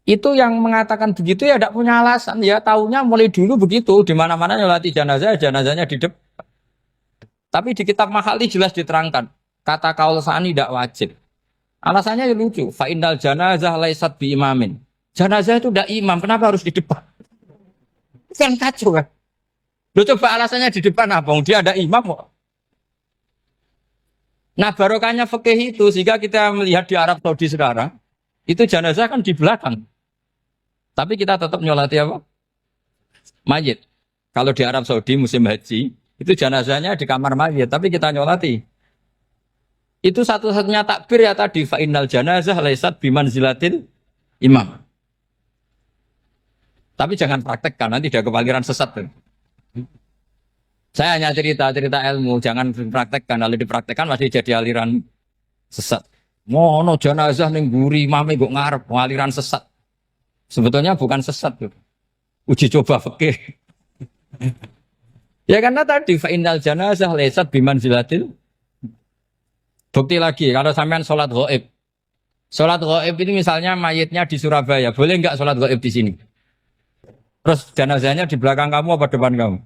Itu yang mengatakan begitu ya tidak punya alasan. Ya taunya mulai dulu begitu. Di mana-mana nyolati jenazah, jenazahnya di depan. Tapi di kitab Makhali jelas diterangkan. Kata kaul sani tidak wajib. Alasannya ya lucu. Fa'indal janazah laisat bi imamin. Jenazah itu tidak imam. Kenapa harus di depan? Kan kacau kan. Lu coba alasannya di depan apa? Dia ada imam kok. Nah barokahnya fikih itu. Sehingga kita melihat di Arab Saudi sekarang. Itu jenazah kan di belakang. Tapi kita tetap nyolati apa? Mayit. Kalau di Arab Saudi musim haji, itu jenazahnya di kamar mayit, tapi kita nyolati. Itu satu-satunya takbir ya tadi, fa'innal janazah laisat bimanzilatil imam. Tapi jangan praktekkan, nanti dia kepaliran sesat. Saya hanya cerita ilmu, jangan praktekkan. Kalau dipraktekkan masih jadi aliran sesat. Mono jenazah ning guri mame kok ngarep aliran sesat. Sebetulnya bukan sesat tuh. Uji coba fikih. Ya karena tadi fa innal janazah laisat bimanzilatil. Bukti lagi kalau sampean salat ghaib. Salat ghaib ini misalnya mayitnya di Surabaya, boleh enggak salat ghaib di sini? Terus jenazahnya di belakang kamu apa depan kamu?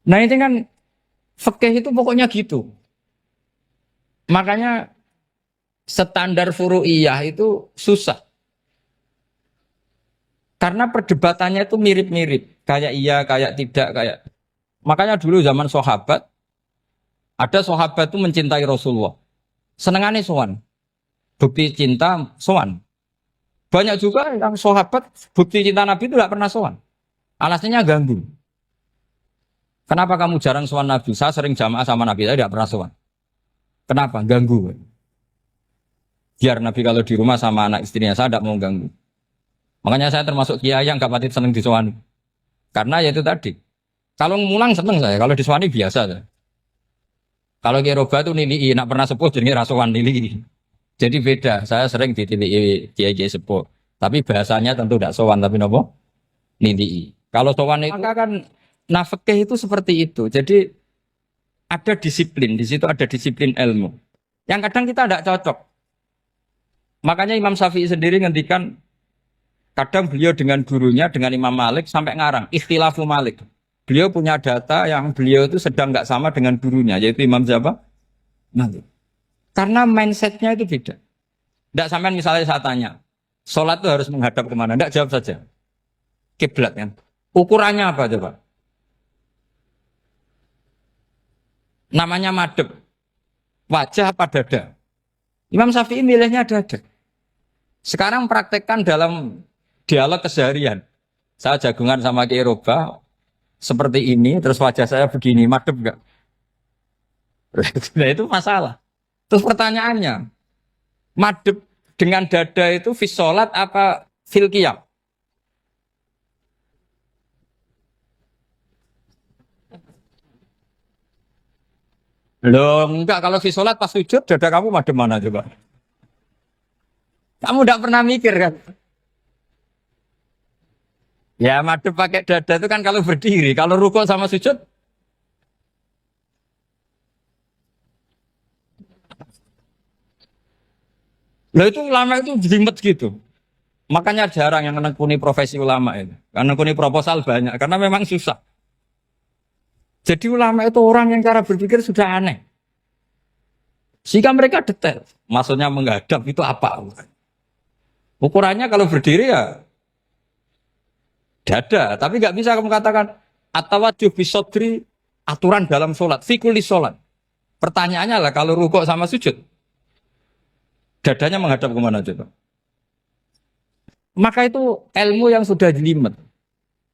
Nah ini kan fikih itu pokoknya gitu. Makanya standar furu'iyah itu susah. Karena perdebatannya itu mirip-mirip. Kayak iya, kayak tidak, kayak. Makanya dulu zaman sahabat, ada sahabat itu mencintai Rasulullah. Senengannya sowan. Bukti cinta sowan. Banyak juga yang sahabat bukti cinta Nabi itu tidak pernah sowan. Alasannya ganggu. Kenapa kamu jarang sowan Nabi? Saya sering jamaah sama Nabi, saya tidak pernah sowan. Kenapa? Ganggu. Biar Nabi kalau di rumah sama anak istrinya, saya tidak mau ganggu. Makanya saya termasuk kiai yang gak pati seneng disowani. Karena ya itu tadi. Kalau ngulang seneng saya, kalau disowani biasa saya. Kalau kiai roba itu nilai, nak pernah sepuh jadi rasuan nilai. Jadi beda, saya sering ditilii kiai-kiai sepuh. Tapi bahasanya tentu tidak sowan, tapi nopo nilai. Kalau sowan itu maka kan nafkah itu seperti itu. Jadi ada disiplin, di situ ada disiplin ilmu. Yang kadang kita tidak cocok. Makanya Imam Syafi'i sendiri ngendikan kadang beliau dengan gurunya, dengan Imam Malik sampai ngarang ikhtilafu Malik. Beliau punya data yang beliau itu sedang nggak sama dengan gurunya, yaitu Imam siapa? Malik. Karena mindsetnya itu beda. Tidak sampai misalnya saya tanya, sholat itu harus menghadap kemana? Tidak, jawab saja. Kiblat kan. Ukurannya apa coba? Namanya madhep. Wajah apa dada? Imam Syafi'i milihnya dada. Sekarang praktekkan dalam dialog keseharian. Saya jagungan sama Kiai Roba seperti ini, terus wajah saya begini, madep enggak? Nah itu masalah. Terus pertanyaannya, madep dengan dada itu fis sholat apa fil qiyam? Loh enggak, kalau fis sholat pas sujud dada kamu madep mana coba? Kamu enggak pernah mikir kan? Ya madep pakai dada itu kan kalau berdiri, kalau rukuk sama sujud. Loh itu ulama itu jelimet gitu. Makanya jarang yang menekuni profesi ulama itu. Karena menekuni proposal banyak, karena memang susah. Jadi ulama itu orang yang cara berpikir sudah aneh. Sehingga mereka detail. Maksudnya menghadap itu apa? Ukurannya kalau berdiri ya dada, tapi nggak bisa kamu katakan atawajjuh bisodri aturan dalam sholat, fikuli sholat. Pertanyaannya lah kalau rukuk sama sujud, dadanya menghadap kemana coba? Maka itu ilmu yang sudah jelimet.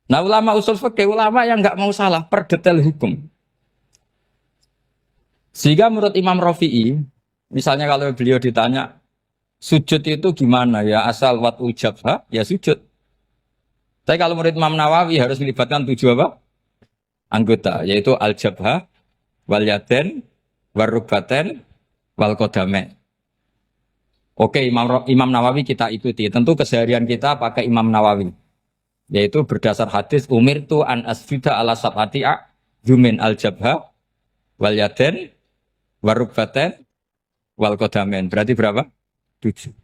Nah ulama usul fikih, ulama yang nggak mau salah per detail hukum. Sehingga menurut Imam Rafi'i, misalnya kalau beliau ditanya sujud itu gimana ya asal wat ujabha ya sujud. Tapi kalau menurut Imam Nawawi harus melibatkan 7 apa? Anggota, yaitu al-jabha, wal yaden, warubaten, wal kodame. Oke, Imam Nawawi kita ikuti. Tentu keseharian kita pakai Imam Nawawi. Yaitu berdasar hadis umir tu an asfida ala sab'ati yumin al-jabha, wal yaden, warubaten, wal kodamen. Berarti berapa? 7.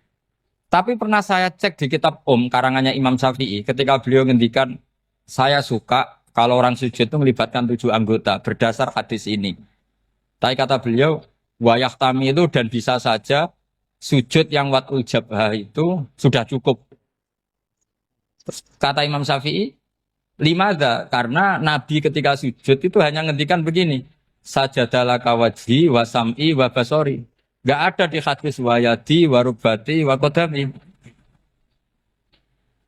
Tapi pernah saya cek di kitab karangannya Imam Syafi'i ketika beliau ngendikan saya suka kalau orang sujud itu melibatkan 7 anggota berdasar hadis ini. Tapi kata beliau wayah tami itu dan bisa saja sujud yang watul jabhah itu sudah cukup. Kata Imam Syafi'i, limada karena Nabi ketika sujud itu hanya ngendikan begini, sajadalaka wajhi wa sam'i wa basori. Gak ada di hadis wayadi, warubati, wakodami.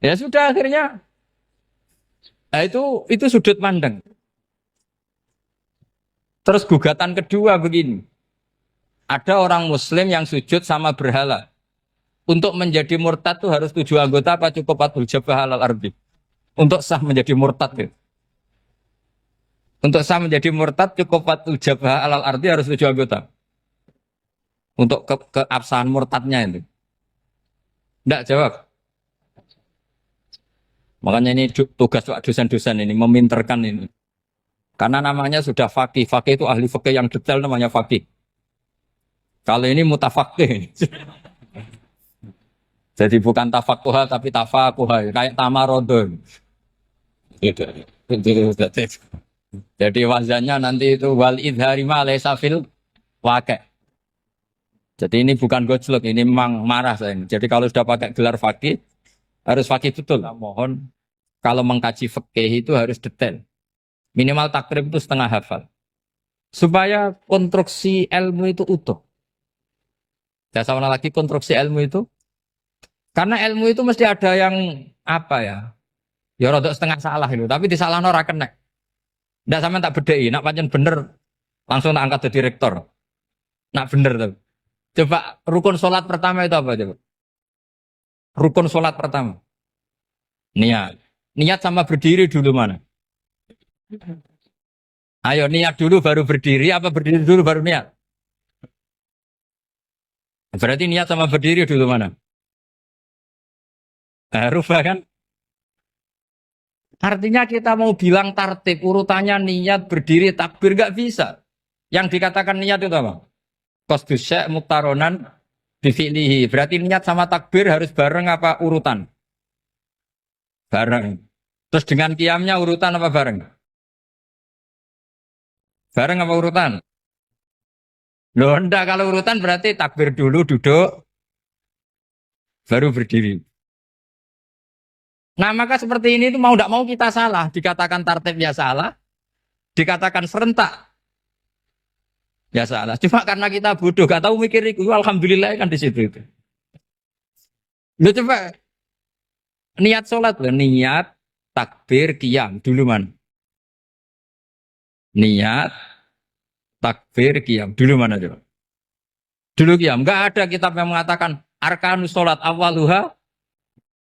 Ya sudah akhirnya. Nah, itu sudut pandang. Terus gugatan kedua begini. Ada orang Muslim yang sujud sama berhala. Untuk menjadi murtad itu harus 7 anggota apa cukup atul jabah halal arbi. Untuk sah menjadi murtad itu. Untuk sah menjadi murtad cukup atul jabah halal arbi harus 7 anggota. Untuk keabsahan murtadnya itu. Tidak jawab. Makanya ini tugas dosen-dosen ini, meminterkan ini. Karena namanya sudah faqih. Faqih itu ahli faqih yang detail namanya faqih. Kalau ini mutafaqih. Jadi bukan tafakuha tapi tafakuha, kayak tamarodon. Gitu. Jadi wazannya nanti itu wal idhari ma laysa fil waqi'. Jadi ini bukan gojlok, ini memang marah saya. Jadi kalau sudah pakai gelar fakih, harus fakih betul. Nah, mohon kalau mengkaji fikih itu harus detail. Minimal takrib itu setengah hafal. Supaya konstruksi ilmu itu utuh. Saya sama lagi konstruksi ilmu itu. Karena ilmu itu mesti ada yang apa ya? Ya rodok setengah salah itu, tapi disalahno ora kena. Ndak sampean tak bedheki, nak pancen bener langsung tak angkat jadi rektor. Nak bener tuh. Coba rukun sholat pertama itu apa coba? Rukun sholat pertama. Niat. Niat sama berdiri dulu mana? Ayo niat dulu baru berdiri apa berdiri dulu baru niat? Berarti niat sama berdiri dulu mana? Rubah kan? Artinya kita mau bilang tartib urutannya niat berdiri takbir gak bisa. Yang dikatakan niat itu apa? Qasdus syai' muktaronan bifi'lihi. Berarti niat sama takbir harus bareng apa urutan? Bareng. Terus dengan qiyamnya urutan apa bareng? Bareng apa urutan? Loh enggak, kalau urutan berarti takbir dulu duduk baru berdiri. Nah maka seperti ini tuh mau tidak mau kita salah. Dikatakan tartibnya salah, dikatakan serentak ya salah. Cuma karena kita bodoh, gak tahu mikir itu. Alhamdulillah kan di situ itu. Lu coba niat sholat loh, niat takbir qiyam dulu man. Niat takbir qiyam dulu mana coba? Dulu qiyam. Enggak ada kitab yang mengatakan arkanus sholat awaluha.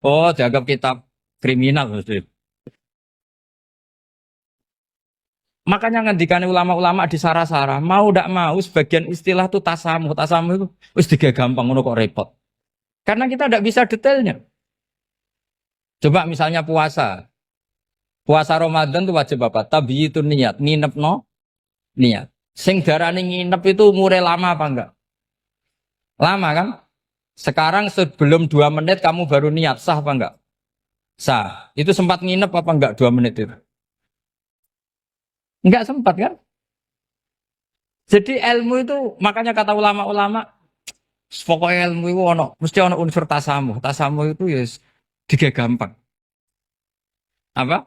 Oh, dianggap kitab kriminal maksudnya. Makanya ngendikane ulama-ulama di Sarah-Sarah, mau tidak mau sebagian istilah itu tasamuh. Tasamuh itu wis digawe gampang ngono kok repot. Karena kita tidak bisa detailnya. Coba misalnya puasa. Puasa Ramadan itu wajib apa? Tabiyyitun niat, nginep no niat. Sing darani nginep itu umure lama apa enggak? Lama kan? Sekarang sebelum 2 menit kamu baru niat, sah apa enggak? Sah. Itu sempat nginep apa enggak 2 menit itu? Enggak sempat kan? Jadi ilmu itu makanya kata ulama-ulama pokoknya ilmu itu mesti ono unsur tasamuh. Tasamuh itu ya tiga gampang. Apa?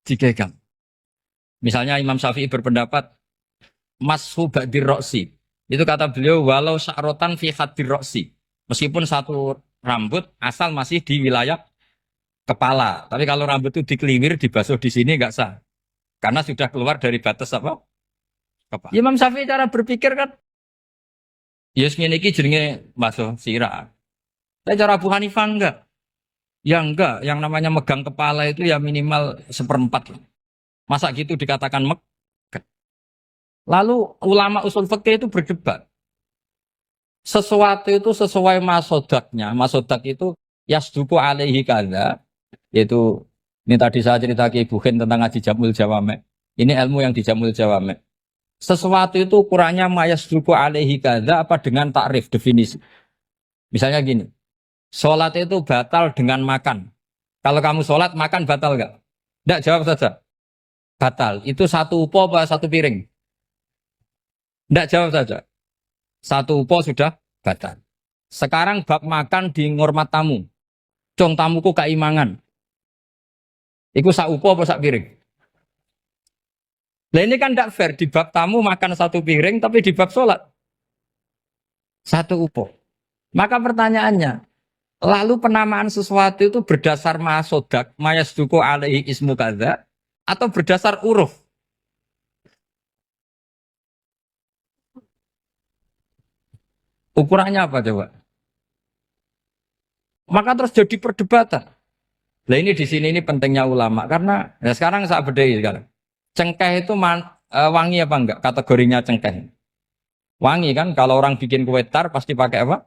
Tiga gampang. Misalnya Imam Syafi'i berpendapat mashu ba'dir roksi. Itu kata beliau walau sya'rotan fi hadir roksi. Meskipun satu rambut asal masih di wilayah kepala. Tapi kalau rambut itu dikeliwir, dibasuh di sini enggak sah. Karena sudah keluar dari batas apa? Kepala. Imam Syafi'i cara berpikir kan ya ngene iki jenenge basuh sirah. Tapi cara Abu Hanifah enggak. Ya enggak, yang namanya megang kepala itu ya minimal 1/4. Masa gitu dikatakan megang. Lalu ulama usul fikih itu berdebat. Sesuatu itu sesuai masodaknya. Masodak itu yasduku alaihi kadza. Yaitu ini tadi saya cerita ke Ibu Khen tentang ngaji Jamul Jawame. Ini ilmu yang di Jamul Jawame. Sesuatu itu ukurannya mayasduku alaihi kadza apa dengan takrif definisi. Misalnya gini. Sholat itu batal dengan makan. Kalau kamu sholat makan batal enggak? Enggak, jawab saja. Batal. Itu satu upo apa satu piring? Enggak, jawab saja. Satu upo sudah batal. Sekarang bab makan di ngormat tamu. Cong tamuku keimangan. Iku sak upo apa sak piring? Nah ini kan tidak fair. Di bab tamu makan satu piring, tapi di bab sholat satu upo. Maka pertanyaannya, lalu penamaan sesuatu itu berdasar masodak, mayasduku alaihi ismu kadza, atau berdasar uruf? Ukurannya apa coba? Maka terus jadi perdebatan. Nah ini di sini ini pentingnya ulama karena ya sekarang saya bedai sekarang. Cengkeh itu wangi apa enggak? Kategorinya cengkeh. Wangi kan kalau orang bikin kue tar pasti pakai apa?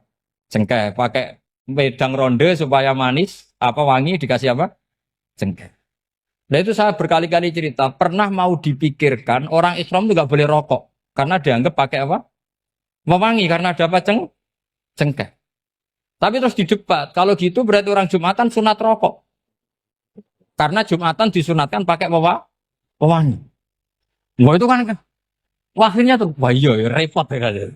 Cengkeh. Pakai wedang ronde supaya manis, apa wangi dikasih apa? Cengkeh. Nah itu saya berkali-kali cerita, pernah mau dipikirkan orang Islam juga boleh rokok karena dianggap pakai apa? Mewangi karena ada apa? Cengkeh. Tapi terus didebat. Kalau gitu berarti orang Jumatan sunat rokok. Karena Jumatan disunatkan pakai pewangi. Wah itu kan akhirnya tuh, wah iya ya, repot ya.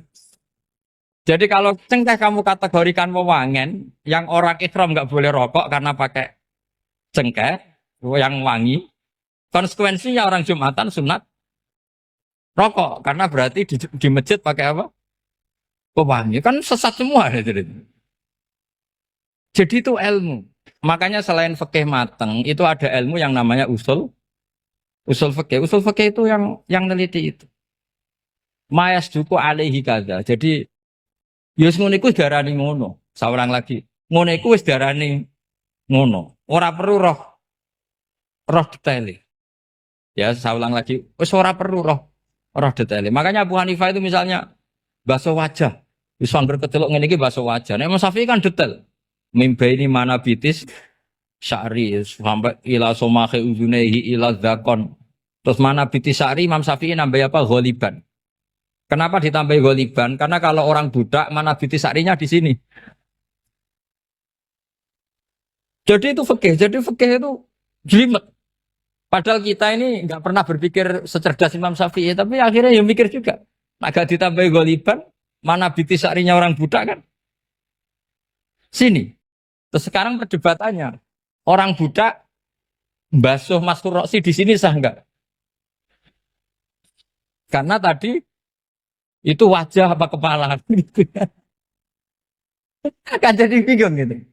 Jadi kalau cengkeh kamu kategorikan wewangen, yang orang ikhram nggak boleh rokok karena pakai cengkeh, yang wangi, konsekuensinya orang Jumatan sunat rokok karena berarti di masjid pakai apa? Pewangi. Kan sesat semua. Jadi itu ilmu. Makanya selain fikih mateng, itu ada ilmu yang namanya usul fikih. Usul fikih itu yang neliti itu. Mayas duku alaihi kada. Jadi yus ngono iku darani ngono. Seorang lagi. Ngono iku wis darani ngono. Ora perlu roh detail. Ya, saya ulang lagi. Wis ora perlu roh detail. Makanya Abu Hanifah itu misalnya basuh wajah. Wis angger kecelok ngene iki basuh wajah. Nek Imam Syafi'i kan detail. Mimba ini mana bitis syari sampai ila somahe uzunehi ila zakon. Terus mana bitis syari Imam Syafi'i nambah apa? Ghaliban. Kenapa ditambah ghaliban? Karena kalau orang budak mana bitis syarinya di sini. Jadi itu fikih. Jadi fikih itu jelimet. Padahal kita ini nggak pernah berpikir secerdas Imam Syafi'i, tapi akhirnya ya mikir juga. Agak ditambah ghaliban, mana bitis syarinya orang budak kan? Sini. Terus sekarang perdebatannya, orang budak basuh maskur roksi di sini sah enggak? Karena tadi itu wajah apa kepala gitu. Kan jadi bingung gitu.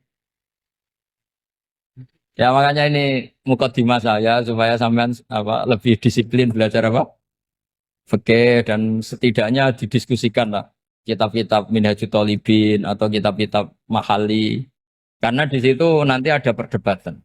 Ya makanya ini mukadimah saya supaya sampean apa lebih disiplin belajar apa? Fikih dan setidaknya didiskusikan lah kitab-kitab Minhajut Thalibin atau kitab-kitab Mahali. Karena di situ nanti ada perdebatan.